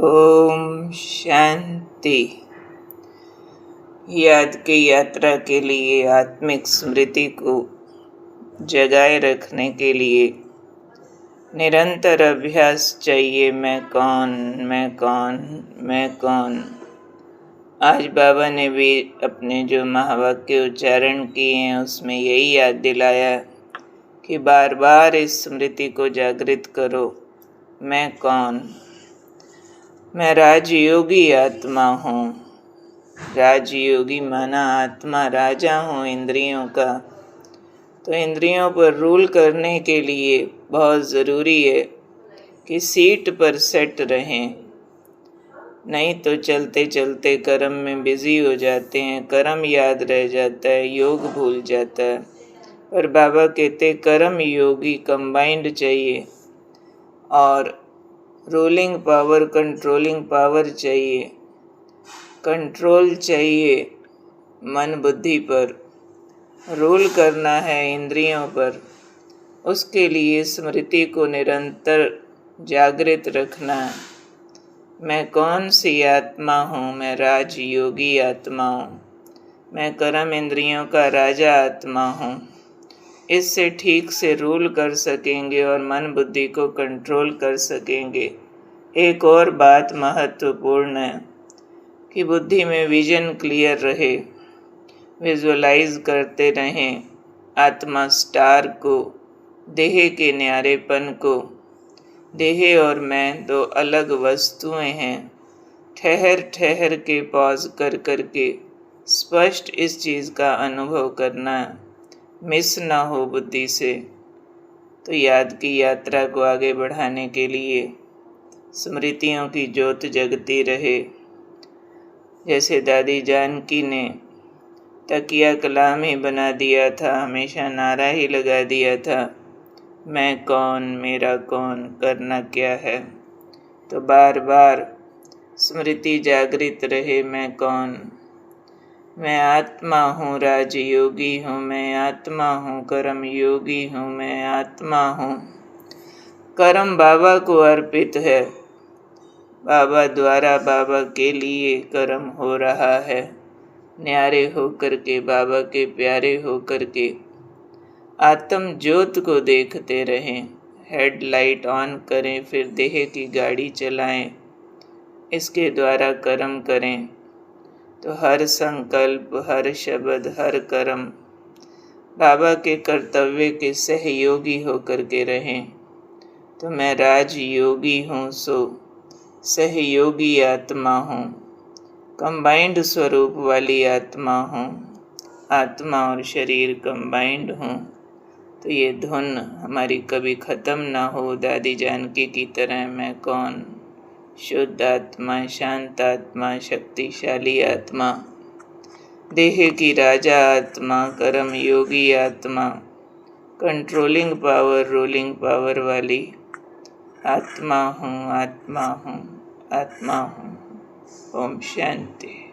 ओम शांति। याद की यात्रा के लिए, आत्मिक स्मृति को जगाए रखने के लिए निरंतर अभ्यास चाहिए। मैं कौन, मैं कौन, मैं कौन। आज बाबा ने भी अपने जो महावाक्य उच्चारण किए हैं उसमें यही याद दिलाया कि बार बार इस स्मृति को जागृत करो। मैं कौन? मैं राजयोगी आत्मा हूँ। राजयोगी माना आत्मा राजा हूँ इंद्रियों का। तो इंद्रियों पर रूल करने के लिए बहुत ज़रूरी है कि सीट पर सेट रहें, नहीं तो चलते चलते कर्म में बिजी हो जाते हैं। कर्म याद रह जाता है, योग भूल जाता है। और बाबा कहते कर्म योगी कंबाइंड चाहिए और रूलिंग पावर, कंट्रोलिंग पावर चाहिए। कंट्रोल चाहिए मन बुद्धि पर, रूल करना है इंद्रियों पर। उसके लिए स्मृति को निरंतर जागृत रखना है। मैं कौन सी आत्मा हूँ? मैं राजयोगी आत्मा हूँ। मैं कर्म इंद्रियों का राजा आत्मा हूँ। इससे ठीक से रूल कर सकेंगे और मन बुद्धि को कंट्रोल कर सकेंगे। एक और बात महत्वपूर्ण है कि बुद्धि में विजन क्लियर रहे, विजुअलाइज करते रहें आत्मा स्टार को, देह के न्यारेपन को। देह और मैं दो अलग वस्तुएं हैं। ठहर ठहर के पॉज कर कर के स्पष्ट इस चीज़ का अनुभव करना, मिस ना हो बुद्धि से। तो याद की यात्रा को आगे बढ़ाने के लिए स्मृतियों की ज्योत जगती रहे। जैसे दादी जानकी ने तकिया कलाम ही बना दिया था, हमेशा नारा ही लगा दिया था, मैं कौन, मेरा कौन, करना क्या है। तो बार बार स्मृति जागृत रहे। मैं कौन? मैं आत्मा हूँ, राजयोगी हूँ। मैं आत्मा हूँ, कर्म योगी हूँ। मैं आत्मा हूँ। कर्म बाबा को अर्पित है। बाबा द्वारा, बाबा के लिए कर्म हो रहा है। न्यारे होकर के, बाबा के प्यारे होकर के आत्म ज्योत को देखते रहें। हेडलाइट ऑन करें, फिर देह की गाड़ी चलाएं। इसके द्वारा कर्म करें तो हर संकल्प, हर शब्द, हर कर्म बाबा के कर्तव्य के सहयोगी होकर के रहें। तो मैं राजयोगी हूँ, सो सहयोगी आत्मा हूँ। कंबाइंड स्वरूप वाली आत्मा हूँ। आत्मा और शरीर कंबाइंड हूँ। तो ये धुन हमारी कभी ख़त्म ना हो। दादी जानकी की तरह मैं कौन? शुद्ध आत्मा, शांत आत्मा, शक्तिशाली आत्मा, देह की राजा आत्मा, कर्म योगी आत्मा, कंट्रोलिंग पावर, रूलिंग पावर वाली आत्मा हूँ, आत्मा हूँ, आत्मा हूँ। ओम शांति।